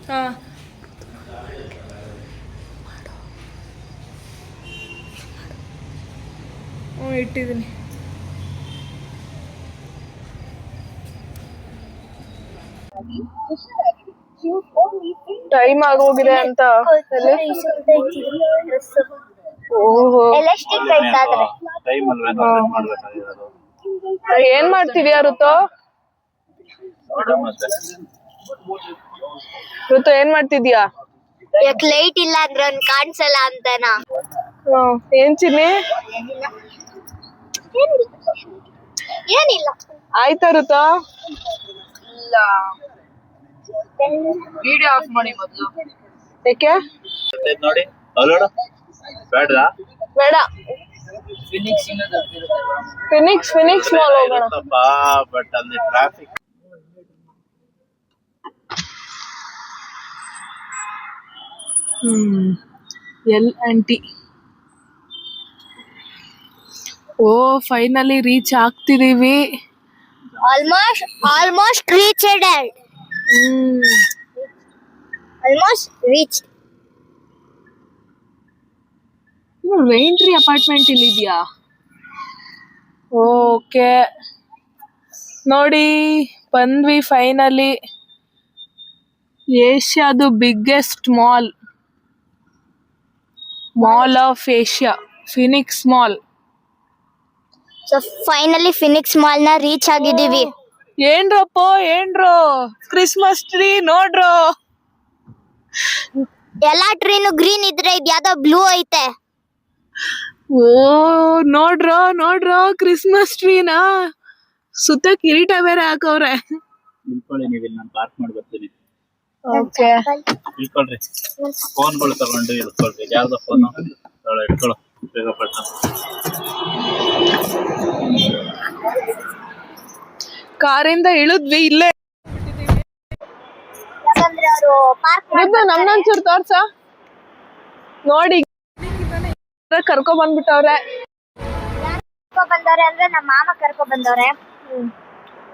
ಹಾ ಇಟ್ಟಿದ್ದೀನಿ. ಟೈಮ್ ಆಗೋಗಿದೆ ಅಂತ. ಏನ್ ಮಾಡ್ತಿದ್ಯಾ ಋತು? ಋತು ಏನ್ ಮಾಡ್ತಿದ್ಯಾ? ಲೈಟ್ ಇಲ್ಲ ಅಂದ್ರೆ ಕಾಣಿಸಲ್ಲ ಅಂತನಾ? ಏನ್ ಚಿನ್ನಿ? ಏನಿಲ್ಲ. ಆಯ್ತಾ ಋತು? ಇಲ್ಲ. ವಿಡಿಯೋ ಆಫ್ ಮಾಡಿ ಮೊದಲು. ಯಾಕೆ? ನೋಡಿ ಬೇಡ. ಫಿನಿಕ್ಸ್ ಮಾಲ್ ಹೋಗೋಣ. ಬಟ್ ಅಲ್ಲಿ traffic. L&T. Oh finally reach ಆಗ್ತಿದೀವಿ. Almost reached. Almost reach. ರೈಂಟ್ರಿ ಅಪಾರ್ಟ್ಮೆಂಟ್ ಇಲ್ಲಿ ಇದೆಯಾ? ಓಕೆ ನೋಡಿ ಬಂದ್ವಿ ಫೈನಲಿ. ಏಷ್ಯಾದು biggest mall of Asia, Phoenix mall. So finally Phoenix mall ನ ರೀಚ್ ಆಗಿದ್ದೀವಿ. ಏನ್ರೋ ಕ್ರಿಸ್ಮಸ್ ಟ್ರೀ ನೋಡ್ರೋ. ಎಲ್ಲಾ ಟ್ರೀನು ಗ್ರೀನ್ ಇದ್ರೆ ಇದು ಯಾವ್ದೋ ಬ್ಲೂ ಐತೆ. ಓ ನೋಡ್ರೋ ಕ್ರಿಸ್ಮಸ್ ಟ್ರೀನಾ. ಸುತ್ತ ಕಿರೀಟ ಬೇರೆ ಹಾಕವ್ರೆ. ನಿಲ್ಕೊಳ್ಳಿ, ನೀವು ಇಲ್ಲಿ ನಾನು ಪಾರ್ಕ್ ಮಾಡಿ ಬರ್ತೀನಿ. ಓಕೆ ಇಳ್ಕೊಳ್ರಿ, ಫೋನ್ಗಳು ತಗೊಂಡು ಇಳ್ಕೊಳ್ರಿ. ಯಾವ್ದೋ ಫೋನು ಇಟ್ಕೊಳ್ಳೋ ಬೇಗ ಪಟ್ಟ. ಕಾರಿಂದ ಇಳಿದ್ವಿ. ಇಲ್ಲೇ ನಮ್ನೊಂಚೂರು ತೋರ್ಸ ನೋಡಿ. ಕರ್ಕೊ ಬಂದ್ಬಿಟ್ಟವ್ರೆ ಅಂದ್ರೆ ನಮ್ಮ ಮಾಮ ಕರ್ಕೊ ಬಂದವ್ರೆ.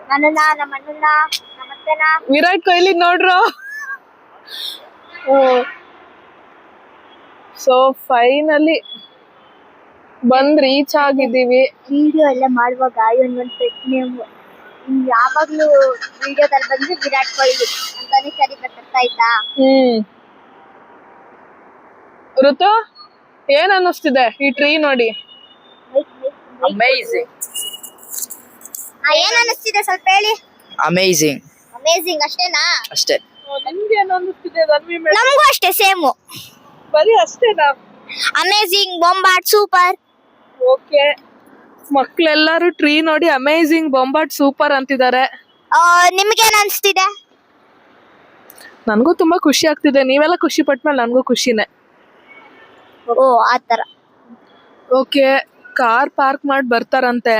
ನನ್ನನ್ನ, ನಮ್ಮ ಅಣ್ಣನ್ನ, ನಮ್ಮ ಅತ್ತೆನ. ವಿರಾಟ್ ಕೊಹ್ಲಿ ನೋಡ್ರು. ಸೊ ಫೈನಲಿ ಬಂದ್ ರೀಚ್ ಆಗಿದ್ದೀವಿ. ವಿಡಿಯೋ ಎಲ್ಲ ಮಾಡುವಾಗ ಒಂದೊಂದು ಪ್ರಶ್ನೆ ಯಾವಾಗ್ಲೂ ವಿಡಿಯೋದಲ್ಲಿ ಬಂದ್ರೆ ವಿರಾಟ್ ಕೊಹ್ಲಿ ಅಂತಾನೆ ಸರಿ ಬರ್ತಾ ಇತ್ತಾ. ಋತು ಏನ್ ಅನ್ನಿಸ್ತಿದೆ ಈ ಟ್ರೀ ನೋಡಿ? ಅಮೇಜಿಂಗ್. ಏನ್ ಅನ್ನಿಸ್ತಿದೆ ಸ್ವಲ್ಪ ಹೇಳಿ. ಅಮೇಜಿಂಗ್. ಅಮೇಜಿಂಗ್ ಅಷ್ಟೇನಾ? ಅಷ್ಟೇ. ನಿಮ್ಗೆ ಏನ್ ಅನ್ನಿಸ್ತಿದೆ? ನಮಗೂ ಅಷ್ಟೇ ಸೇಮ್. ಬರೀ ಅಷ್ಟೇನಾ? ಅಮೇಜಿಂಗ್, ಬೊಂಬಾಟ್, ಸೂಪರ್. ಓಕೆ, ಮಕ್ಳೆಲ್ಲರೂ ಟ್ರೀ ನೋಡಿ ಅಮೇಜಿಂಗ್, ಬೊಂಬಾಟ್, ಸೂಪರ್ ಅಂತಿದ್ದಾರೆ. ನಿಮ್ಗೇನ್ ಅನ್ಸ್ತಿದೆ? ನನ್ಗೂ ತುಂಬಾ ಖುಷಿ ಆಗ್ತಿದೆ. ನೀವೆಲ್ಲ ಖುಷಿ ಪಟ್ಮೇಲೆ ನನ್ಗೂ ಖುಷಿನೇ. ಓ ಆತರ. ಓಕೆ, ಕಾರ್ ಪಾರ್ಕ್ ಮಾಡಿ ಬರ್ತಾರಂತೆ.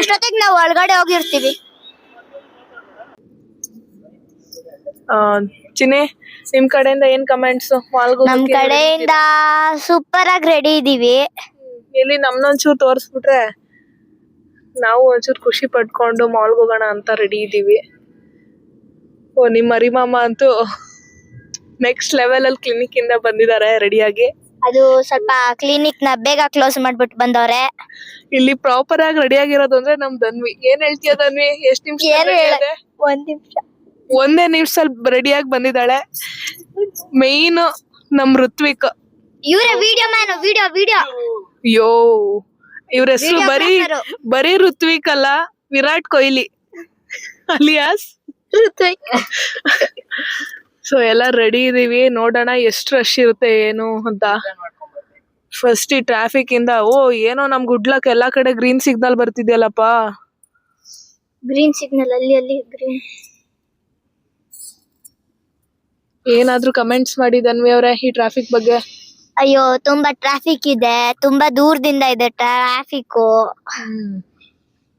ಅಷ್ಟೊತ್ತಿಗೆ ನಾವು ಒಳಗಡೆ ಹೋಗಿರ್ತೀವಿ. ಚಿನ್ನಿ, ನಿಮ್ ಕಡೆಯಿಂದ ಏನ್ ಕಮೆಂಟ್ಸ್? ನಮ್ ಕಡೆಯಿಂದ ಸೂಪರ್ ಆಗಿ ರೆಡಿ ಇದೀವಿ. ಇಲ್ಲಿ ನಮ್ನೊಂಚೂರು ತೋರಿಸ್ಬಿಟ್ರೆ ನಾವು ಒಂಚೂರು ಖುಷಿ ಪಡ್ಕೊಂಡು ಮಾಲ್ಗೆ ಹೋಗೋಣ ಅಂತ ರೆಡಿ ಇದೀವಿ. ಓ, ನಿಮ್ಮ ಮರಿಮಾಮ ಅಂತೂ ನೆಕ್ಸ್ಟ್ ಲೆವೆಲ್ ಅಲ್ಲಿ ಕ್ಲಿನಿಕ್ ಇಂದ ಬಂದಿದ್ದಾರೆ ರೆಡಿಯಾಗಿ. ಅದು ಸ್ವಲ್ಪ ಕ್ಲಿನಿಕ್ ನ ಬೇಗ ಕ್ಲೋಸ್ ಮಾಡ್ಬಿಟ್ಟು ಬಂದವ್ರೆ. ಇಲ್ಲಿ ಪ್ರಾಪರ್ ಆಗಿ ರೆಡಿ ಆಗಿರೋದು ಅಂದ್ರೆ ನಮ್ ಧನ್ವಿ. ಏನ್ ಹೇಳ್ತೀಯ ಧನ್ವಿ? ಎಷ್ಟ್ ನಿಮಿಷ? ಒಂದ್ ನಿಮಿಷ. ಒಂದೇ ನಿಮಿಷದಲ್ಲಿ ರೆಡಿಯಾಗಿ ಬಂದಿದ್ದಾಳೆ. ಮೇನ್ ನಮ್ ಋತ್ವಿಕ್. ಇವ್ರೆ ವಿಡಿಯೋ ಮ್ಯಾನ್. ವಿಡಿಯೋ ಯೋ, ಇವ್ರ ಹೆಸರು ಬರೀ ಋತ್ವಿಕ್ ಅಲ್ಲ, ವಿರಾಟ್ ಕೊಹ್ಲಿ ಅಲಿಯಾಸ್ ಋತ್ವಿಕ್. ಸೊ ಎಲ್ಲ ರೆಡಿ ಇದೀವಿ. ನೋಡೋಣ ಎಷ್ಟು ರಶ್ ಇರುತ್ತೆ ಏನು ಅಂತ. ಫಸ್ಟ್ ಈ ಟ್ರಾಫಿಕ್ ಇಂದ. ಓ ಏನೋ ನಮ್ ಗುಡ್ಲಕ್ ಎಲ್ಲಾ ಕಡೆ ಗ್ರೀನ್ ಸಿಗ್ನಲ್ ಬರ್ತಿದ್ಯಲ್ಲಪ್ಪ. ಗ್ರೀನ್ ಸಿಗ್ನಲ್ ಅಲ್ಲಿ ಗ್ರೀನ್. ಏನಾದ್ರೂ ಕಮೆಂಟ್ಸ್ ಮಾಡಿ ಧನ್ವಿ ಅವ್ರೆ ಈ ಟ್ರಾಫಿಕ್ ಬಗ್ಗೆ. ಅಯ್ಯೋ, ತುಂಬಾ ಟ್ರಾಫಿಕ್ ಇದೆ. ತುಂಬಾ ದೂರದಿಂದ ಇದೆ ಟ್ರಾಫಿಕ್.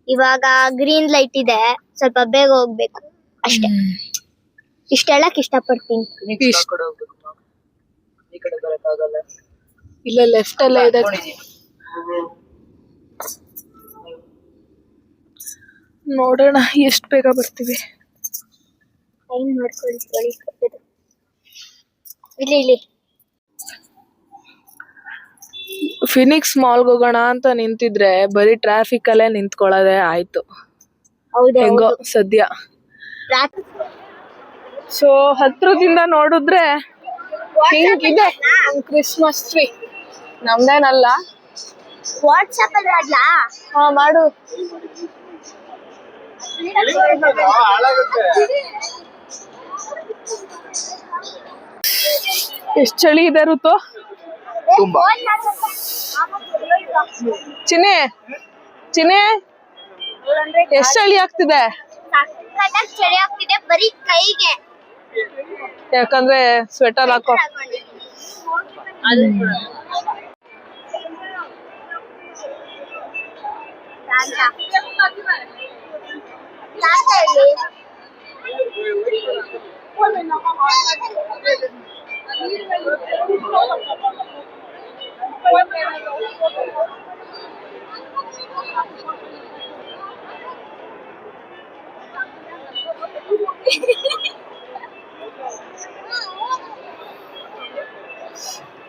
ಇವಾಗ ಗ್ರೀನ್ ಲೈಟ್ ಇದೆ, ಸ್ವಲ್ಪ ಬೇಗ ಹೋಗ್ಬೇಕು ಅಷ್ಟೇ. ಇಷ್ಟ ಹೇಳಕ್ ಇಷ್ಟಪಡ್ತೀನಿ. ಇಲ್ಲ, ಲೆಫ್ಟ್ ಅಲ್ಲ ಇದೆ. ನೋಡೋಣ ಎಷ್ಟು ಬೇಗ ಬರ್ತೀವಿ. ಟೈಮ್ ನೋಡ್ಕೊಳ್ಳಿ ಇಲ್ಲಿ ಫಿನಿಕ್ಸ್ ಮಾಲ್ಗೆ ಹೋಗೋಣ ಅಂತ ನಿಂತಿದ್ರೆ ಬರೀ ಟ್ರಾಫಿಕ್ ಅಲ್ಲೇ ನಿಂತ್ಕೊಳ್ಳೋದೇ ಆಯ್ತು. ಹೆಂಗೋ ಸದ್ಯ. ಸೊ ಹತ್ರದಿಂದ ನೋಡಿದ್ರೆ ಹಿಂಗಿದೆ ಕ್ರಿಸ್ಮಸ್ ಟ್ರೀ. ನಮ್ದೇನಲ್ಲ. ವಾಟ್ಸ್ಆಪ್ ಅಲ್ಲಿ ಮಾಡ್ಲಾ? ಹಾ ಮಾಡು. ಎಷ್ಟ್ ಚಳಿ ಇದೆ ಋತು. ಚಿನ್ನೆ ಎಷ್ಟ್ ಚಳಿ ಆಗ್ತಿದೆ. ಚಳಿ ಆಗ್ತಿದೆ ಬರೀ ಕೈಗೆ. ಯಾಕಂದ್ರೆ ಸ್ವೆಟರ್ ಹಾಕೋ.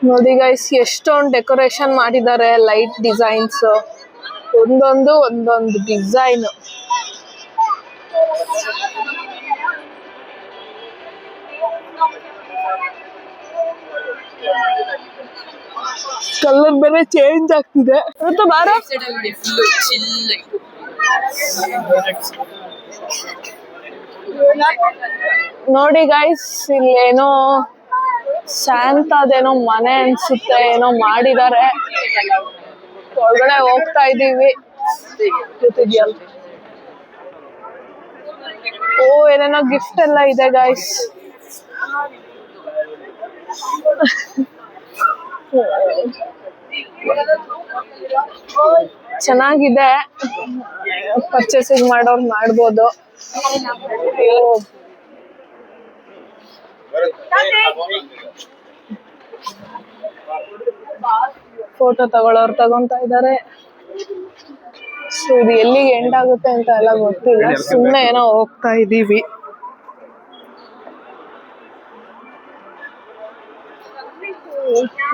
ನೋಡಿ ಗೈಸ್ ಎಷ್ಟೊಂದು ಡೆಕೋರೇಷನ್ ಮಾಡಿದ್ದಾರೆ. ಲೈಟ್ ಡಿಸೈನ್ಸ್, ಒಂದೊಂದು ಡಿಸೈನ್. ಕಲರ್ ಬೇರೆ ಚೇಂಜ್ ಆಗ್ತಿದೆ. ಋತು ಬಾರ. ನೋಡಿ ಗೈಸ್ ಇಲ್ಲೇನೋ ಶಾಂತದೇನೋ ಮನೆ ಅನ್ಸುತ್ತೆ, ಏನೋ ಮಾಡಿದ್ದಾರೆ. ಒಳಗಡೆ ಹೋಗ್ತಾ ಇದೀವಿ. ಓ ಏನೇನೋ ಗಿಫ್ಟ್ ಎಲ್ಲ ಇದೆ ಗೈಸ್. ಚೆನ್ನಾಗಿದೆ, ಪರ್ಚೇಸಿಂಗ್ ಮಾಡೋರು ಮಾಡ್ಬೋದು. ಫೋಟೋ ತಗೊಳ್ಳೋರು ತಗೊಂತಾ ಇದ್ದಾರೆ. ಸೊ ಇದು ಎಲ್ಲಿಗೆ ಎಂಡ್ ಆಗುತ್ತೆ ಅಂತ ಎಲ್ಲ ಗೊತ್ತಿಲ್ಲ, ಸುಮ್ಮನೆ ಏನೋ ಹೋಗ್ತಾ ಇದೀವಿ.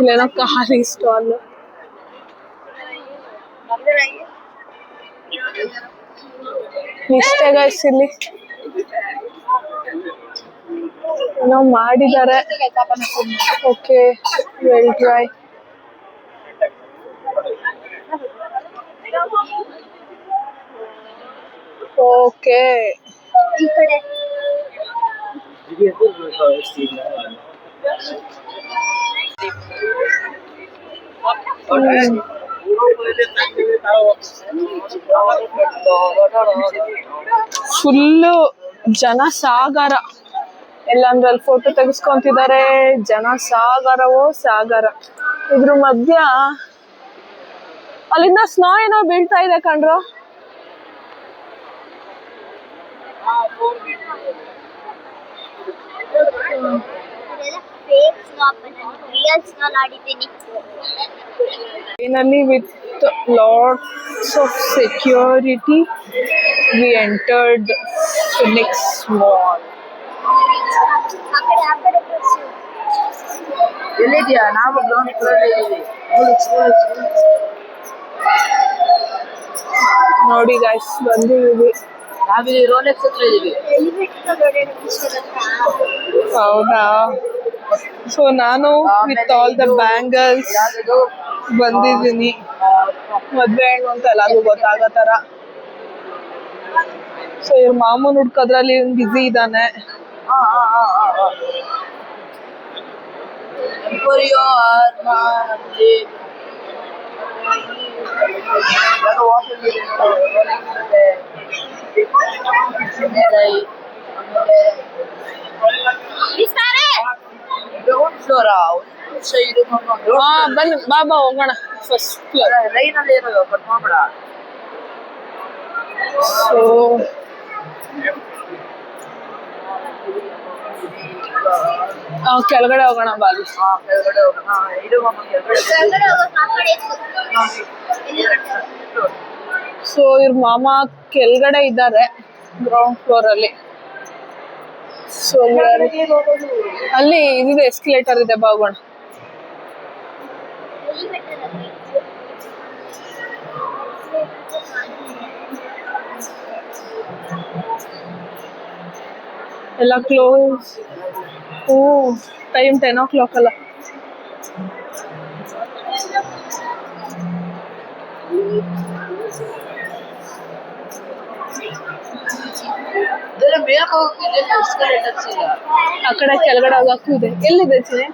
ಇಲ್ಲೇನೋ ಖಾಲಿ ಸ್ಟಾಲ್. ಇಷ್ಟೇ ಗೈಸ್, ಇಲ್ಲಿ ಏನೋ ಮಾಡಿದ್ದಾರೆ. Okay, well try. ಓಕೆ, ಈ ಕಡೆ ಫುಲ್ಲು ಜನಸಾಗರ. ಎಲ್ಲಂದ್ರಲ್ಲಿ ಫೋಟೋ ತೆಗೆಸ್ಕೊಂತಿದ್ದಾರೆ. ಜನಸಾಗರವೋ ಸಾಗರ. ಇದ್ರ ಮಧ್ಯ ಅಲ್ಲಿಂದ ಸ್ನೋ ಏನೋ ಬೀಳ್ತಾ ಇದೆ ಕಣ್ರು. Finally, with lots of security, we entered Phoenix Mall. ನೋಡಿ ಗೈಸ್, ಬಂದಿದ್ದೀವಿ. ಹೌದಾ? ಸೊ ನಾನು ವಿತ್ ಆಲ್ ದ ಬ್ಯಾಂಗಲ್ಸ್ ಬಂದಿದ್ದೀನಿ. ಮದ್ವೆ ಹೆಣ್ಣು ಅಂತ ಎಲ್ಲರಿಗೂ ಗೊತ್ತಾಗೋ ತರ. ಸೊ ಇವ್ರ ಮಾಮೂನ್ ಹುಡ್ಕೋದ್ರಲ್ಲಿ ಬ್ಯುಸಿ ಇದ್ದಾನೆ. ಬನ್ನಿ ಬಾಬಾ ಹೋಗೋಣ ಫಸ್ಟ್ ಫ್ಲೋರ್. ಸೊ ಕೆಳಗಡೆ ಹೋಗೋಣ ಬಾಲಿ. ಸೊ ಇವ್ರ ಮಾಮ ಕೆಳಗಡೆ ಇದ್ದಾರೆ ಗ್ರೌಂಡ್ ಫ್ಲೋರ್ ಅಲ್ಲಿ. ಸೊ ಅಲ್ಲಿ ಇದಿದೆ, ಎಸ್ಕಲೇಟರ್ ಇದೆ, ಬಾಗೋಣ. ಎಲ್ಲ ಕ್ಲೋಸ್. ಓ, ಟೈಮ್ 10 o'clock ಅಲ್ಲ. ಆ ಕಡೆ ಕೆಳಗಡೆ ಹೋಗಕ್ಕೂ ಇದೆ. ಎಲ್ಲಿದೆ ಚಿನೆ?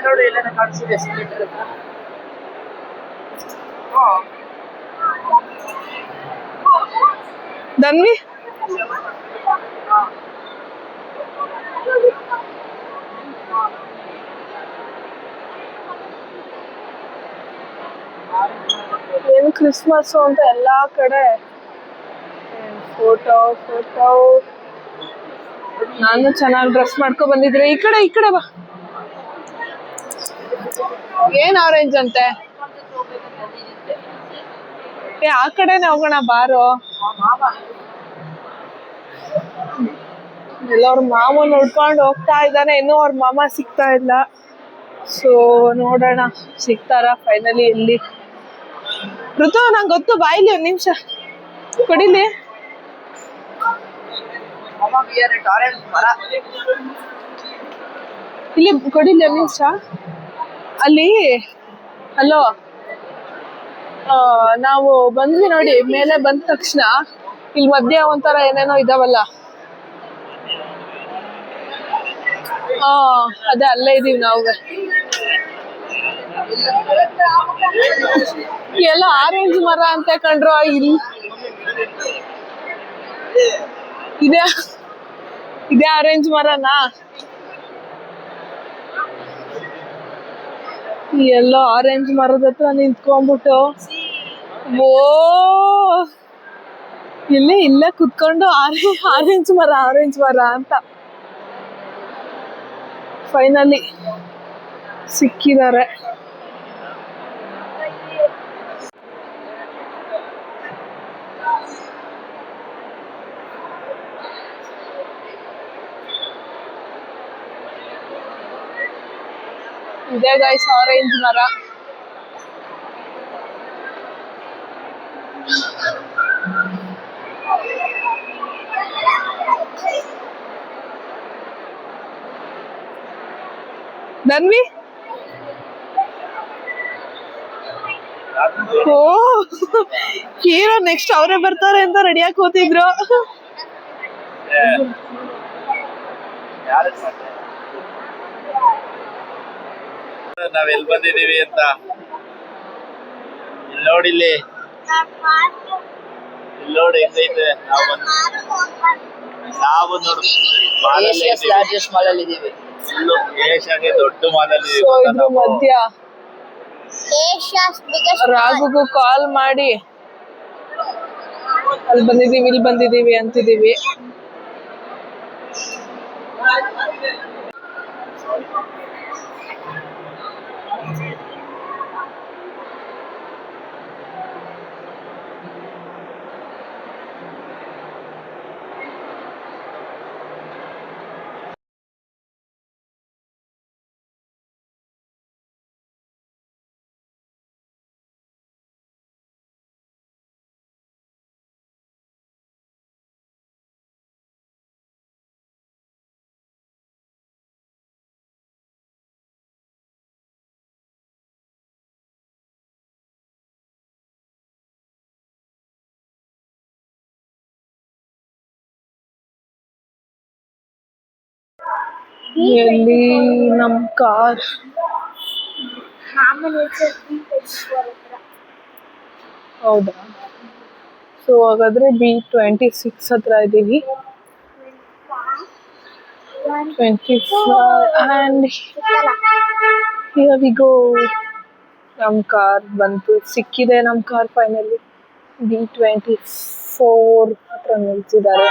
ನೋಡಿ ಎಲ್ಲ ಕಾಣಿಸಿದೆ ಎಸ್ಕಲೇಟರ್. ಧನ್ವಿ, ಏನು ಕ್ರಿಸ್ಮಸ್ ಅಂತ ಎಲ್ಲಾ ಕಡೆ ಫೋಟೋ ಫೋಟೋ. ನಾನು ಚೆನ್ನಾಗಿ ಡ್ರೆಸ್ ಮಾಡ್ಕೊ ಬಂದಿದ್ರೆ. ಈ ಕಡೆ ಬಾ. ಏನ್ ಆರೆಂಜ್ ಅಂತೆ? ಆ ಕಡೆನೆ ಹೋಗೋಣ ಬಾರೋ. ಎಲ್ಲ ಅವ್ರ ಮಾಮ ನೋಡ್ಕೊಂಡು ಹೋಗ್ತಾ ಇದ್ದಾನೆ. ಇನ್ನೂ ಅವ್ರ ಮಾಮ ಸಿಗ್ತಾ ಇಲ್ಲ. ಸೊ ನೋಡೋಣ ಸಿಗ್ತಾರ ಫೈನಲಿ. ಎಲ್ಲಿ ಋತು? ನಂಗೆ ಗೊತ್ತು, ಬಾಯಿಲಿ ಒಂದ್ ನಿಮಿಷ ಕೊಡಿಲಿ. ಇಲ್ಲಿ ಕೊಡಿಲಿ ಒಂದ್ ನಿಮಿಷ. ಅಲ್ಲಿ ಹಲೋ, ನಾವು ಬಂದ್ವಿ ನೋಡಿ. ಮೇಲೆ ಬಂದ ತಕ್ಷಣ ಇಲ್ಲಿ ಮಧ್ಯ ಒಂಥರ ಏನೇನೋ ಇದಾವಲ್ಲ. ಅದೇ ಅಲ್ಲೇ ಇದೀವಿ ನಾವು. ಎಲ್ಲ ಆರೆಂಜ್ ಮರ ಅಂತ ಕಂಡ್ರು. ಇಲ್ಲಿ ಇದೇ ಆರೆಂಜ್ ಮರನಾ? ಎಲ್ಲೋ ಆರೆಂಜ್ ಮರದ ಹತ್ರ ನಿಂತ್ಕೊಂಡ್ಬಿಟ್ಟು ಓ ಇಲ್ಲೇ ಕುತ್ಕೊಂಡು ಆರೆಂಜ್ ಮರ ಅಂತ ಫೈನಲಿ ಸಿಕ್ಕಿದ್ದಾರೆ. ಇದೇ ಗೈಸ್ ಆರೆಂಜ್ ಮರ. ಧನ್ವಿ, ಓ ಹೀರೋ ನೆಕ್ಸ್ಟ್ ಅವರೇ ಬರ್ತಾರೆ ಅಂತ ರೆಡಿಯಾಗಿ ಕೂತಿದ್ರು. ನಾವ್ ಎಲ್ಲಿ ಬಂದಿದೀವಿ ಅಂತ ಇಲ್ಲಿ ನೋಡಿ. ನೋಡಿ ಹೆಂಗೈತೆ. ನಾವು ನೋಡಿ ಲಾರ್ಜೆಸ್ಟ್ ಮಾಲ್ ಅಲ್ಲಿ ಇದೀವಿ. ಏಷ್ಯಾಗೆ ದೊಡ್ಡ ಮಾಲ್ ಅಲ್ಲಿ ಸೊ ಇದ್ರ ಮಧ್ಯ ರಾಘುಗೂ ಕಾಲ್ ಮಾಡಿ ಅಲ್ಲಿ ಬಂದಿದೀವಿ ಇಲ್ಲಿ ಬಂದಿದೀವಿ ಅಂತಿದೀವಿ. ಎಲ್ಲಿ ನಮ್ ಕಾರ್? ಹೌದಾ? ಸೊ ಹಾಗಾದ್ರೆ B26 ಹತ್ರ ಇದೀವಿ. 25 and here we go. ನಮ್ ಕಾರ್ ಬಂತು, ಸಿಕ್ಕಿದೆ ನಮ್ ಕಾರ್ ಫೈನಲಿ. B24 ಹತ್ರ ನಿಲ್ಸಿದ್ದಾರೆ.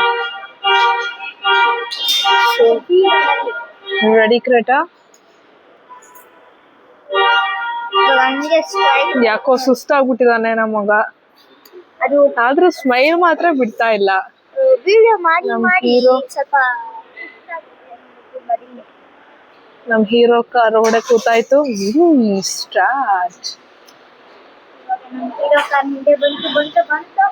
Ready Creta? ಇವಾಗ ಹಂಗೆ ಸ್ಮೈಲ್ ಯಾಕೋ ಸುಸ್ತಾಗ್ಬಿಟ್ಟಿದಾನೆ ನಮ್ಮ ಮಗ, ಅದು ಆದ್ರೂ ಸ್ಮೈಲ್ ಮಾತ್ರ ಬಿಡ್ತಾ ಇಲ್ಲ. ವಿಡಿಯೋ ಮಾಡಿ ನಮ್ ಮಾಡಿ hero. ಸ್ವಲ್ಪ ನಮ್ ಹೀರೋ ಕಾರ್ ಒಳಗಡೆ ಕೂತಾಯ್ತು. ಸ್ಟಾರ್ಟ್. ಇವಾಗ ನಮ್ಮ ಹೀರೋ ಕಾರ್ ಮುಂದೆ ಬಂತು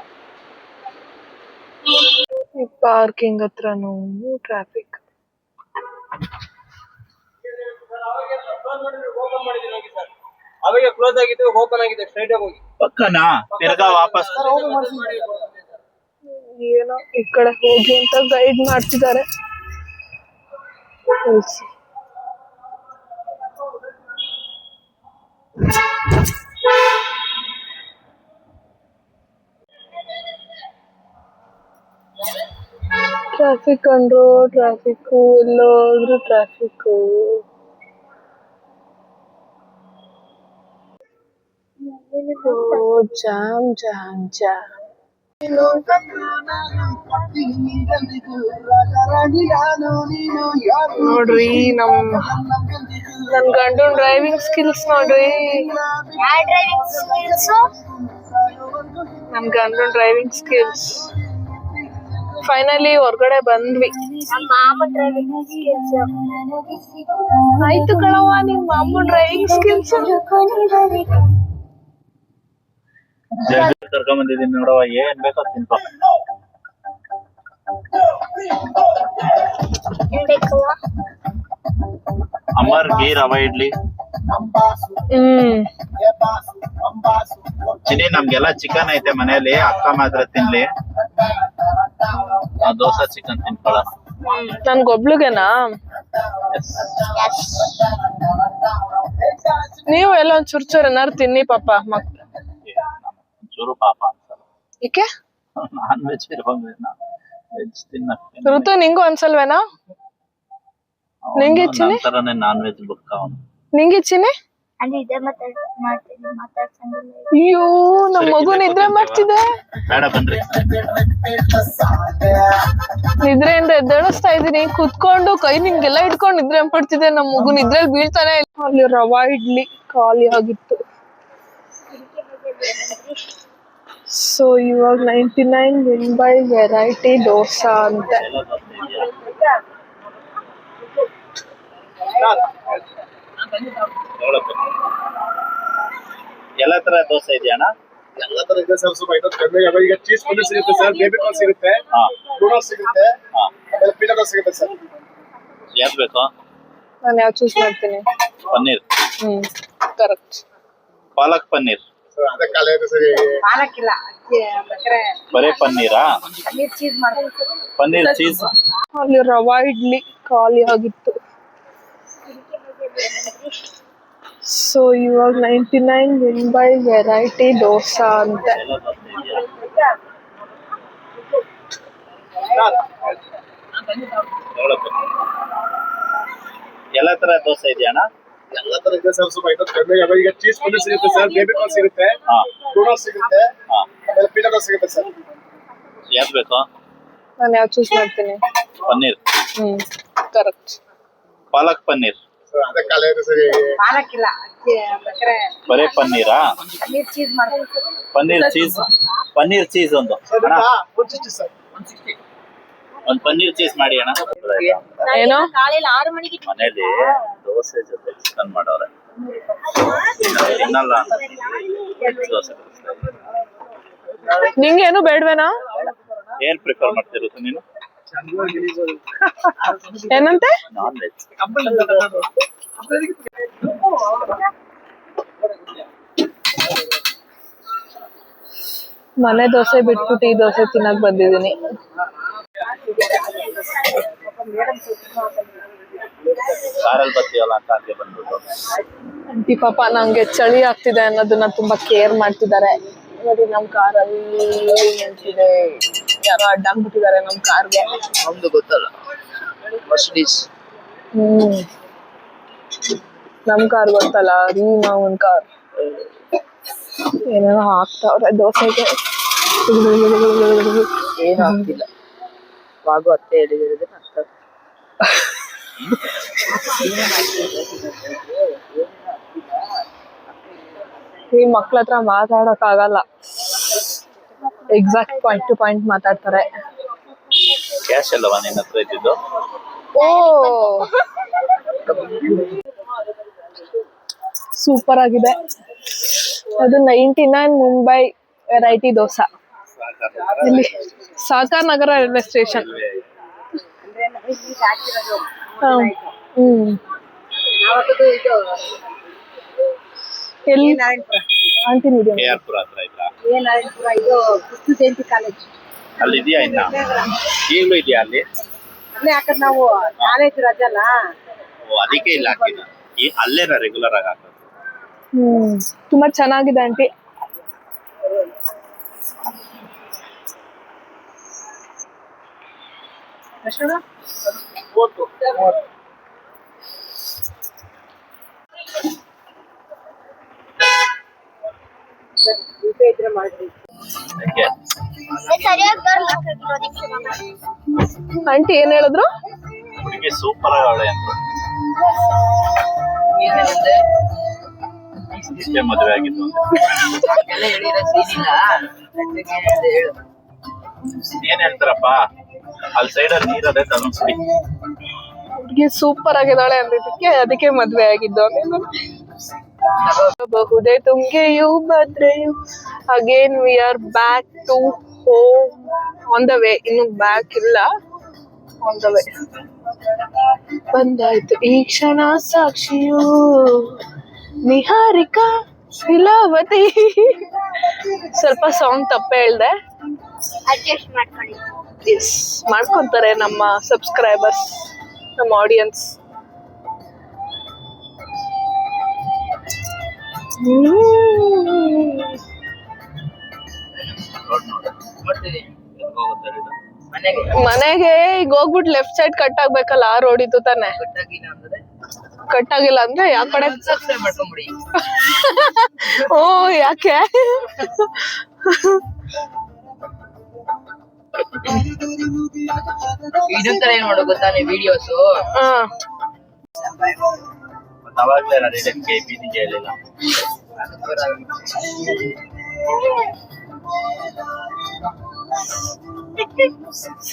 ಈ ಪಾರ್ಕಿಂಗ್ ಹತ್ರನೂ ಟ್ರಾಫಿಕ್. ಅವಾಗ ಕ್ಲೋಸ್ ಆಗಿತ್ತು, ಓಪನ್ ಆಗಿದೆ, ಸ್ಟ್ರೈಟ್ ಆಗಿ ಹೋಗಿ ಪಕ್ಕನಾ ತಿರ್ಗಾ ವಾಪಸ್ ಏನೋ ಈ ಕಡೆ ಹೋಗಿ ಅಂತ ಗೈಡ್ ಮಾಡ್ತಿದ್ದಾರೆ. ಟ್ರಾಫಿಕ್ ಅಂದ್ರು ಟ್ರಾಫಿಕ್, ಎಲ್ಲೋದ್ರು ಟ್ರಾಫಿಕ್. Jam jam jam. ನೋಡ್ರಿ ನನ್ ಗಂಡನ್ ಡ್ರೈವಿಂಗ್ ಸ್ಕಿಲ್ಸ್ ನೋಡ್ರಿ. ಯಾವ ಡ್ರೈವಿಂಗ್ ಸ್ಕಿಲ್ಸ್? ನನ್ ಗಂಡನ್ ಡ್ರೈವಿಂಗ್ ಸ್ಕಿಲ್ಸ್. ಫೈನಲಿ ಹೊರಗಡೆ ಬಂದ್ವಿ. ನಮ್ಮ ಮಾಮ ಡ್ರೈವಿಂಗ್ ಸ್ಕಿಲ್ಸ್. ಆಯ್ತು ಕಣವ್ವ, ನಿಮ್ ಮಾಮೂಲ್ ಡ್ರೈವಿಂಗ್ ಸ್ಕಿಲ್ಸ್. ಕರ್ಕೊಂಡ್ ಬಂದಿದ್ದೀನಿ ನೋಡವ, ಏನ್ ಬೇಕೋ ತಿನ್ಕೋ. ಏನ್ ಬೇಕು? ಅಮರ್ ಗೀ ರವಾ ಇಡ್ಲಿ. ಚಿನಿ, ನಮ್ಗೆಲ್ಲ ಚಿಕನ್ ಐತೆ ಮನೇಲಿ, ಅಕ್ಕ ಮಾತ್ರ ತಿನ್ಲಿ. ದೋಸೆ ಚಿಕನ್ ತಿನ್ಕೊಳ್ಳೋಣ. ನನ್ಗೊಬ್ಳಿಗೆನಾ? ನೀವು ಎಲ್ಲ ಒಂದ್ ಚೂರ್ ಏನಾರು ತಿನ್ನಿ ಪಾಪ. ಚೂರು ಪಾಪ ಅನ್ಸಲ್ಲ. ಏಕೆ? ನಾನ್ ವೆಜ್ ಇರೋಂಗಿಲ್ಲ, ವೆಜ್ ತಿನ್ನಕ್ಕೆ. ಋತು ನಿಂಗೂ ಅನ್ಸಲ್ವೇನಾ? ನಿಂಗೆ ಚಿನಿ? ತರನೇ ನಾನ್ ವೆಜ್ ಬುಕ್ ಅವನು. ನಿಂಗೆ ಚಿನಿ? ಅಲ್ಲಿ ಇದೆ ಮಾತಾಡ್ಸಂಗಿಲ್ಲ. ಅಯ್ಯೋ, ನಮ್ ಮಗು ನಿದ್ರೆ ಮಾಡ್ತಿದೆ. ಬೇಡ ಬನ್ರಿ. ನಿದ್ರೆಯಿಂದ ಎದ್ದೇಳಿಸ್ತಾ ಇದೀನಿ, ಕುತ್ಕೊಂಡು ಕೈ ನಿಂಗೆಲ್ಲ ಇಟ್ಕೊಂಡು ನಿದ್ರೆ ಮಾಡ್ತಿದೆ. ನಮ್ ಮಗು ನಿದ್ರೆಯಲ್ಲಿ ಬೀಳ್ತಾನೆ ಇಲ್ಲ. ಅಲ್ಲಿ ರವಾ ಇಡ್ಲಿ ಖಾಲಿ ಆಗಿತ್ತು. ಸೊ ಇವಾಗ 99 ವಿನ್ ಬೈ ವೆರೈಟಿ ದೋಸಾ ಅಂತೆ. ಎಲ್ಲ ತರ ದೋಸೆ ಇದೆಯಣ್ಣ? ಎಲ್ಲ ತರ ಇದೆ ಸರ್. ಸ್ವಲ್ಪ ಐಟಮ್ ಕಡಿಮೆ. ಈಗ ಚೀಸ್ ಪನ್ನೀರ್ ಸಿಗುತ್ತೆ ಸರ್, ಬೇಬಿ ಕಾರ್ನ್ ಸಿಗುತ್ತೆ, ನೂಡಲ್ಸ್ ಸಿಗುತ್ತೆ, ಆಮೇಲೆ ಪೀನಟ್ ಸಿಗುತ್ತೆ ಸರ್. ಯಾವ್ದು ಬೇಕೋ? ನಾನು ಯಾವ್ದು ಚೂಸ್ ಮಾಡ್ತೀನಿ? ಪನ್ನೀರ್. ಕರೆಕ್ಟ್. ಪಾಲಕ್ ಪನ್ನೀರ್. ಅದೇ ಖಾಲಿ ಇದೆ ಸರ್. ಪಾಲಕ್ಕಿಲ್ಲ, ಬರೇ ಪನ್ನೀರಾ? ಚೀಸ್ ಮಾಡ್ತೀನಿ. ಪನ್ನೀರ್ ಚೀಸ್. ಅಲ್ಲಿ ರವಾ ಇಡ್ಲಿ ಖಾಲಿ ಆಗಿತ್ತು. ಸೊ ಇವಾಗ 99 ವಿನ್ ಬೈ ವೆರೈಟಿ ದೋಸಾ ಅಂತೆ. ಎಲ್ಲ ತರ ದೋಸೆ ಇದೆಯಣ್ಣ? ಎಲ್ಲ ತರ ಇದೆ ಸರ್. ಸ್ವಲ್ಪ ಐಟಮ್ ಕಡಿಮೆ. ಈಗ ಚೀಸ್ ಪನ್ನೀರ್ ಸಿಗುತ್ತೆ ಸರ್, ಬೇಬಿ ಕಾರ್ನ್ ಸಿಗುತ್ತೆ, ನೂಡಲ್ಸ್ ಸಿಗುತ್ತೆ, ಆಮೇಲೆ ಪೀನಟ್ ಸಿಗುತ್ತೆ ಸರ್. ಯಾವ್ದು ಬೇಕೋ? ನಾನು ಯಾವ್ದು ಚೂಸ್ ಮಾಡ್ತೀನಿ? ಪನ್ನೀರ್. ಕರೆಕ್ಟ್. ಪಾಲಕ್ ಪನ್ನೀರ್. ಅದೇ ಖಾಲಿ ಇದೆ ಸರ್. ಪಾಲಕ್ಕಿಲ್ಲ, ಬರೇ ಪನ್ನೀರಾ? ಚೀಸ್ ಮಾಡ್ತೀನಿ. ಪನ್ನೀರ್ ಚೀಸ್. ಪನ್ನೀರ್ ಚೀಸ್ ಒಂದು ಅಣ್ಣ, 160 ಸರ್. ಒಂದು ಪನ್ನೀರ್ ಚೀಸ್ ಮಾಡಿ ಅಣ್ಣ. ಏನೋ ಕಾலையில 6 மணிக்கு ಮನೇಲಿ ದೋಸೆ ಜೊತೆ ಚಿಕನ್ ಮಾಡೋರೆ, ತಿನ್ನಲ್ಲ ಅಂತ ದೋಸೆ ಕಲಿಸ್ತಾ ಇದ್ದೀನಿ. ನಿಂಗೆ ಏನು ಬೇಡವೇನಾ? ಏನ್ ಪ್ರಿಫರ್ ಮಾಡ್ತಿರೋದು ನೀನು? ಏನಂತೆ? Non veg. ಮನೆ ದೋಸೆ ಬಿಟ್ಬಿಟ್ಟು ಈ ದೋಸೆ ತಿನ್ನಕ್ ಬಂದಿದ್ದೀನಿ. ಕಾರಲ್ಲಿ ಬರ್ತೀವಲ್ಲ ಅಂತ ಹಾಗೆ ಬಂದ್ಬಿಟ್ಟು. ಆಂಟಿ ಪಾಪ ನಂಗೆ ಚಳಿ ಆಗ್ತಿದೆ ಅನ್ನೋದನ್ನ ತುಂಬಾ ಕೇರ್ ಮಾಡ್ತಿದ್ದಾರೆ. ನೋಡಿ ನಮ್ ಕಾರಲ್ಲಿ ನಿಂತಿದೆ, ಯಾರೋ ಅಡ್ಡಾಗ್ಬಿಟ್ಟಿದ್ದಾರೆ ನಮ್ ಕಾರ್ಗೆ. ನಮ್ದು ಗೊತ್ತಲ್ಲ, ಮರ್ಸಿಡೀಸ್. ನಮ್ ಕಾರ್ ಗೊತ್ತಲ್ಲ, ರೀ ಮಾವನ್ ಕಾರ್. ಏನೇನೋ ಹಾಕ್ತಾವ್ರೆ ದೋಸೆಗೆ. ಏನು ಆಗ್ತಿಲ್ಲ, ವಾಗು ಅತ್ತೆ ಹೇಳಿದ್ರೆ ಆಗ್ತದೆ. ಈ ಮಕ್ಳ ಹತ್ರ ಮಾತಾಡಕ್ ಆಗಲ್ಲ, ಎಕ್ಸಾಕ್ಟ್ ಪಾಯಿಂಟ್ ಟು ಪಾಯಿಂಟ್ ಮಾತಾಡ್ತಾರೆ. ಕ್ಯಾಶ್ ಅಲ್ಲವಾ ನಿನ್ನ ಹತ್ರ ಇದ್ದಿದ್ದು? ಓ ಸೂಪರ್ ಆಗಿದೆ. ಅದು 99 ಮುಂಬೈ ವೆರೈಟಿ ದೋಸಾ. ಇಲ್ಲಿ ಸಾಕಾರ ನಗರ ರೈಲ್ವೆ ಸ್ಟೇಷನ್. ಎಲ್ಲಿ ಆಂಟಿ ಮೀಡಿಯಂ KR-ಪುರ ಹತ್ರ ಇದ್ರಾ? ಇದು ಕುತ್ತು ಜಯಂತಿ ಕಾಲೇಜ್ ಅಲ್ಲಿ ಇದೆಯಾ ಇನ್ನ? ಈಗಲೂ ಇದೆಯಾ ಅಲ್ಲಿ? ಅಲ್ಲೇ ಯಾಕಂದ್ರೆ ನಾವು ಕಾಲೇಜ್ ರಜಲ್ಲ. ಓ ಅದಕ್ಕೆ ಇಲ್ಲ ಹಾಕಿದ್ದು. ಅಲ್ಲೇನ ರೆಗ್ಯುಲರ್ ಆಗಿ ಹಾಕೋದು? ತುಂಬಾ ಚೆನ್ನಾಗಿದೆ ಆಂಟಿ. ಯಾಕೆ? ಸರಿಯಾಗಿ ಬರಲ್ಲ. ಆಂಟಿ ಏನ್ ಹೇಳಿದ್ರು? ಹುಡುಗಿ ಸೂಪರ್ ಅವಳೆ ಅಂತ. ಇಷ್ಟೇ ಮದುವೆ ಆಗಿದ್ದು ಏನ್ ಹೇಳ್ತಾರಪ್ಪ? ಅಲ್ಲಿ ಸೈಡಲ್ಲಿ ನೀರದೆ ತಗೊಂಡ್ ಕುಡಿ. ಹುಡುಗಿ ಸೂಪರ್ ಆಗಿದ್ದಾಳೆ ಅಂದಿದ್ದಕ್ಕೆ ಅದಕ್ಕೆ ಮದ್ವೆ ಆಗಿದ್ದು. ಬಹುದೇ ತುಂಗೆಯು ಭದ್ರೆಯು again we are back to home on the way. ಇನ್ನು ಬ್ಯಾಕ್ ಇಲ್ಲ, ಆನ್ ದ ವೇ. ಬಂದಾಯ್ತು ಈ ಕ್ಷಣ ಸಾಕ್ಷಿಯು ನಿಹಾರಿಕಾ ಶಿಲಾವತಿ. ಸ್ವಲ್ಪ ಸೌಂಡ್ ತಪ್ಪ ಹೇಳ್ದೆ. ಅಡ್ಜಸ್ಟ್ ಮಾಡ್ಕೊಳ್ಳಿ. ಎಸ್ ಮಾಡ್ಕೊಂತಾರೆ ನಮ್ಮ ಸಬ್ಸ್ಕ್ರೈಬರ್ಸ್, ನಮ್ಮ ಆಡಿಯನ್ಸ್. ಮನೆಗೆ ಈಗ ಹೋಗ್ಬಿಟ್ಟು ಲೆಫ್ಟ್ ಸೈಡ್ ಕಟ್ ಆಗ್ಬೇಕಲ್ಲ, ಆ ರೋಡ್ ಇತ್ತು ತಾನೆ. ಕಟ್ ಆಗಿಲ್ಲ ಅಂದ್ರೆ ಯಾವ ಕಡೆ? ಓ ಯಾಕೆ? ಇದೊಂಥರ ಏನ್ ಮಾಡೋ ಗೊತ್ತಾ ನೀವು ವಿಡಿಯೋಸ್ ಅವಾಗ್ಲೇ ನಾನು ಇದಕ್ಕೆ ಬೀದಿಗೆ ಹೇಳಿಲ್ಲ.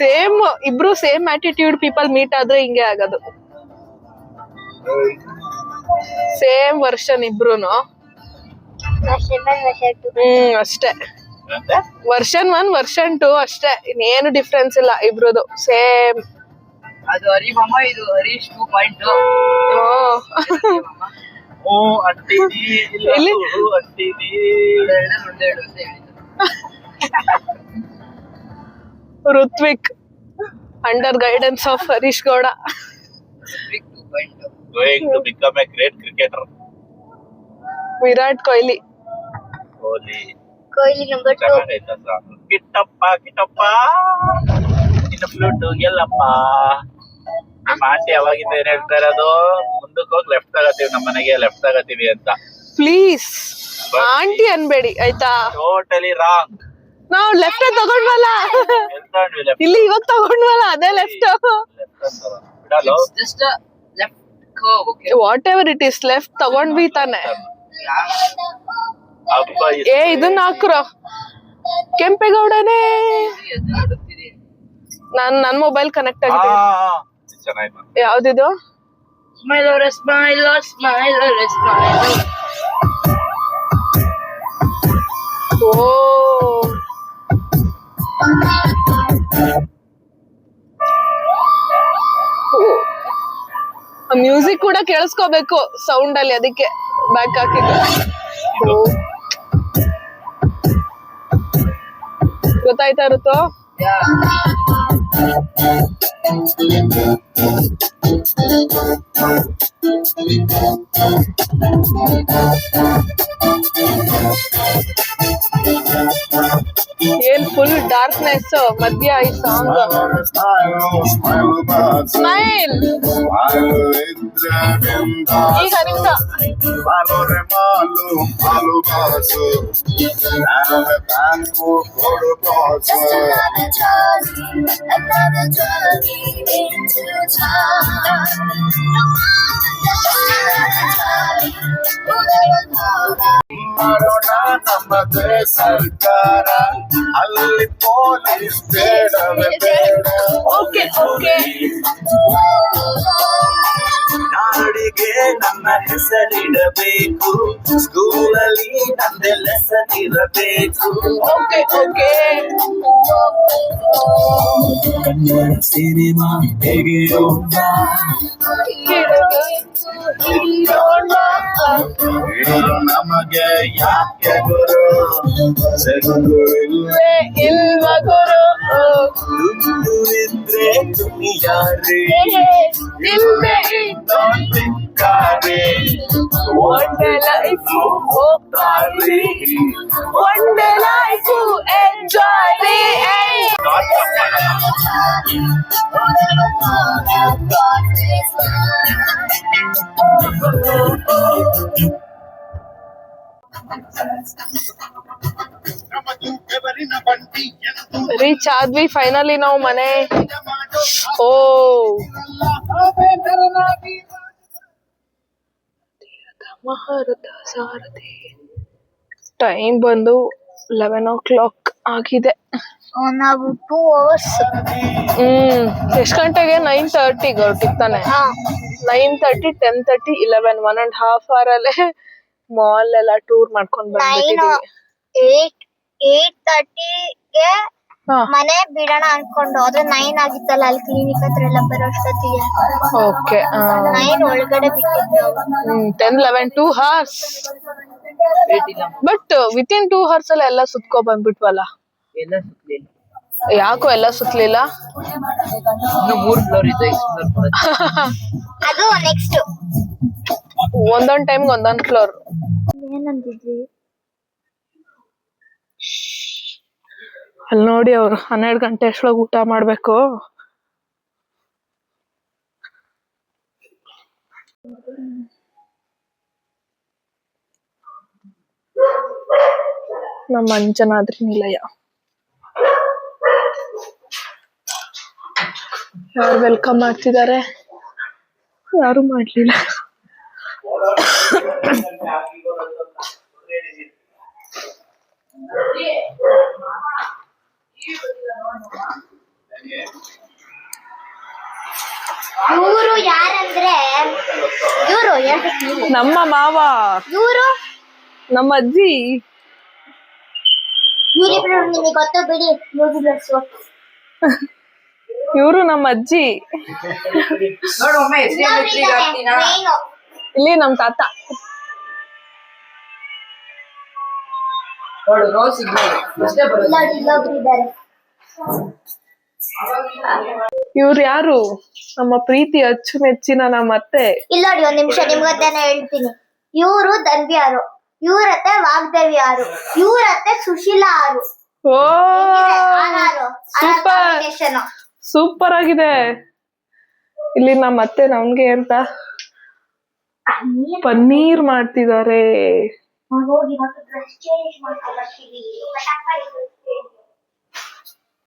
ಸೇಮ್ ಇಬ್ರು ಸೇಮ್ ಆಟಿಟ್ಯೂಡ್ ಪೀಪಲ್ ಮೀಟ್ ಆದ್ರೆ ಹಿಂಗೆ ಆಗೋದು. ಸೇಮ್ ವರ್ಷನ್ ಇಬ್ರುನು. ಅಷ್ಟೇ, ವರ್ಷನ್ 1 ವರ್ಷನ್ 2 ಅಷ್ಟೇ, ಇನ್ನೇನು ಡಿಫ್ರೆನ್ಸ್ ಇಲ್ಲ ಇಬ್ರದು. ಸೇಮ್. ಅದು ಹರಿಮಮ್ಮ, ಇದು ಹರೀಶ್ 2.0. ಓ ಅಂತೀನಿ ಇಲ್ಲಿ ಅಂತೀನಿ. Ritwik under guidance of Harish Gowda. Going to become a great cricketer. Virat Kohli. Kohli number 2. ಚೆನ್ನಾಗೈತೆ ಸಾಂಗ್. ಕಿಟ್ಟಪ್ಪ ಕಿಟ್ಟಪ್ಪ ಇನ್ನು ಫ್ಲೂಟು ಎಲ್ಲಪ್ಪ. ನಿಮ್ಮ ಆಂಟಿ ಅವಾಗಿಂದ ಏನ್ ಹೇಳ್ತಾ ಇರೋದು? ಮುಂದಕ್ಕೆ ಹೋಗಿ ಲೆಫ್ಟ್ ತಗತ್ತೀವಿ, ನಮ್ಮ ಮನೆಗೆ ಲೆಫ್ಟ್ ತಗತ್ತೀವಿ ಅಂತ. ಪ್ಲೀಸ್ ಆಂಟಿ ಅನ್ಬೇಡಿ ಆಯ್ತಾ? Totally wrong. ನಾವು ಲೆಫ್ಟ್ ತಗೊಂಡ್ವಲ್ಲ ಇಲ್ಲಿ, ಇವಾಗ ತಗೊಂಡ್ವಲ್ಲ ಅದೇ left. Just left curve. Okay, what ever it is, left ತಗೊಂಡ್ವಿ ತಾನೆ. ಏ ಇದನ್ನ ಹಾಕ್ರೋ ಕೆಂಪೇಗೌಡನೇ. ನನ್ ಮೊಬೈಲ್ ಕನೆಕ್ಟ್ ಆಗಿದೆ. ಯಾವ್ದಿದು? ಸ್ಮೈಲ್ ಅವರ ಸ್ಮೈಲ್, ಸ್ಮೈಲ್ ಅವರ ಸ್ಮೈಲ್. ಓ ಮ್ಯೂಸಿಕ್ ಕೂಡ ಕೇಳಿಸ್ಕೋಬೇಕು ಸೌಂಡ್ ಅಲ್ಲಿ, ಅದಕ್ಕೆ ಬ್ಯಾಕ್ ಹಾಕಿದ್ದು. ಗೊತ್ತಾಯ್ತಾ ಋತು? ಏನ್ ಫುಲ್ ಡಾರ್ಕ್ನೆಸ್ ಮಧ್ಯ ಈ ಸಾಂಗ್. ಸ್ಮೈಲ್ ಈಗ ನಿಮಿಷ. ನಮ್ಮದೇ ಸರ್ಕಾರ ಅಲ್ಲಿ ಪೊಲೀಸ್ ಬೇಡವೇ ಬೇಡ. Okay okay. ನಾಡಿಗೆ ನನ್ನ ಹೆಸರಿಡಬೇಕು, ಸ್ಕೂಲಲ್ಲಿ ನಂದೆಲ್ಲ ಹೆಸರಿರಬೇಕು. Okay okay. ಕನ್ನಡ ಸಿನಿಮಾ ತೆಗೆಯೋಣ, ನಮಗೆ ಯಾಕೆ ಗುರು ಸೆಗು ಇಲ್ವ ಗುರು, ದುಡ್ಡು ಇದ್ರೆ ದುನಿಯಾರೆ ಇಲ್ವೇ ಬೇಕಾರೆ ಒಂದೇ ಲೈಫು ಹೋಗ್ತಾರೆ, ಒಂದೇ ಲೈಫು ಎಂಜಾಯ್ ರೀ. ರೀಚ್ ಆದ್ವಿ ಫೈನಲಿ ನಾವು ಮನೆ. ಓ ಮಹಾರಥ ಸಾರಥಿ. ಟೈಮ್ ಬಂದು 11 o'clock ಆಗಿದೆ. ನಾವು 2 hours. ಎಷ್ಟ್ ಗಂಟೆಗೆ? 9:30 ಹೊರಟಿರ್ತಾನೆ. 9:30, 10:30, 11, 1.5 hour ಅಲ್ಲೇ ಮಾಲ್ ಎಲ್ಲ ಟೂರ್ ಮಾಡ್ಕೊಂಡ್ ಬಂದ್ಬಿಟ್ಟಿದೀವಿ. 8:30ಗೆ ಮನೆ ಬಿಡೋಣ ಅನ್ಕೊಂಡು ಆದ್ರೆ 9 ಆಗಿತ್ತಲ್ಲ, ಅಲ್ಲಿ ಕ್ಲಿನಿಕ್ ಹತ್ರ ಎಲ್ಲ ಬರೋ ಅಷ್ಟೊತ್ತಿಗೆ ಓಕೆ. 9 ಒಳಗಡೆ ಬಿಟ್ಟಿದ್ದು ನಾವು. 10, 11, 2 hours. ಬಟ್ ವಿತಿನ್ 2 hours ಅಲ್ಲ ಎಲ್ಲ ಸುತ್ಕೊ ಬಂದ್ಬಿಟ್ವಲ್ಲ. ಯಾಕೋ ಎಲ್ಲ ಸುತ್ತಲಿಲ್ಲ? ಅದು ನೆಕ್ಸ್ಟ್ ಒಂದೊಂದ್ ಟೈಮ್ಗೆ ಒಂದೊಂದ್ ಫ್ಲೋರ್. ಏನಂತಿದ್ವಿ? ಅಲ್ಲಿ ನೋಡಿ ಅವ್ರು 12 ಗಂಟೆ ಅಷ್ಟೊಳಗೆ ಊಟ ಮಾಡ್ಬೇಕು. ನಮ್ಮ ಅಂಜನಾದ್ರಿ ನಿಲಯ. ಯಾರು ವೆಲ್ಕಮ್ ಮಾಡ್ತಿದ್ದಾರೆ? ಯಾರು ಮಾಡ್ಲಿಲ್ಲ. ಇವರು ಯಾರಂದ್ರೆ ಇವರು ನಮ್ಮ ಮಾವ, ಇವರು ನಮ್ಮ ಅಜ್ಜಿ. ಇವರಿಬ್ರು ನಿಮಗೆ ಗೊತ್ತ ಬಿಡಿ. ಇವರು ನಮ್ಮ ಅಜ್ಜಿ. ಇಲ್ಲಿ ನಮ್ ತಾತ. ಇವ್ರು ಯಾರು? ನಮ್ಮ ಪ್ರೀತಿ ಅಚ್ಚುಮೆಚ್ಚಿನ ನಮ್ಮ ಅತ್ತೆ. ಇಲ್ಲ ನೋಡಿ, ಒಂದ್ ನಿಮಿಷ ನಿಮ್ಗತ್ತೇನೆ ಹೇಳ್ತೀನಿ. ಇವರು ಧನ್ವಿ ಯಾರು, ಇವ್ರತ್ತೆ ವಾಗ್ದೇವಿ ಯಾರು, ಇವ್ರತ್ತೆ ಸುಶೀಲಾ ಯಾರು. ಓ ಸೂಪರ್ ಸೂಪರ್ ಆಗಿದೆ. ಇಲ್ಲಿ ನಮ್ಮ ಅತ್ತೆ ನಮ್ಗೆ ಅಂತ ಪನ್ನೀರ್ ಮಾಡ್ತಿದ್ದಾರೆ. ಹೋಗಿ ಡ್ರೆಸ್ ಚೇಂಜ್ ಮಾಡ್ಕೊಂಡು ಬರ್ತೀವಿ.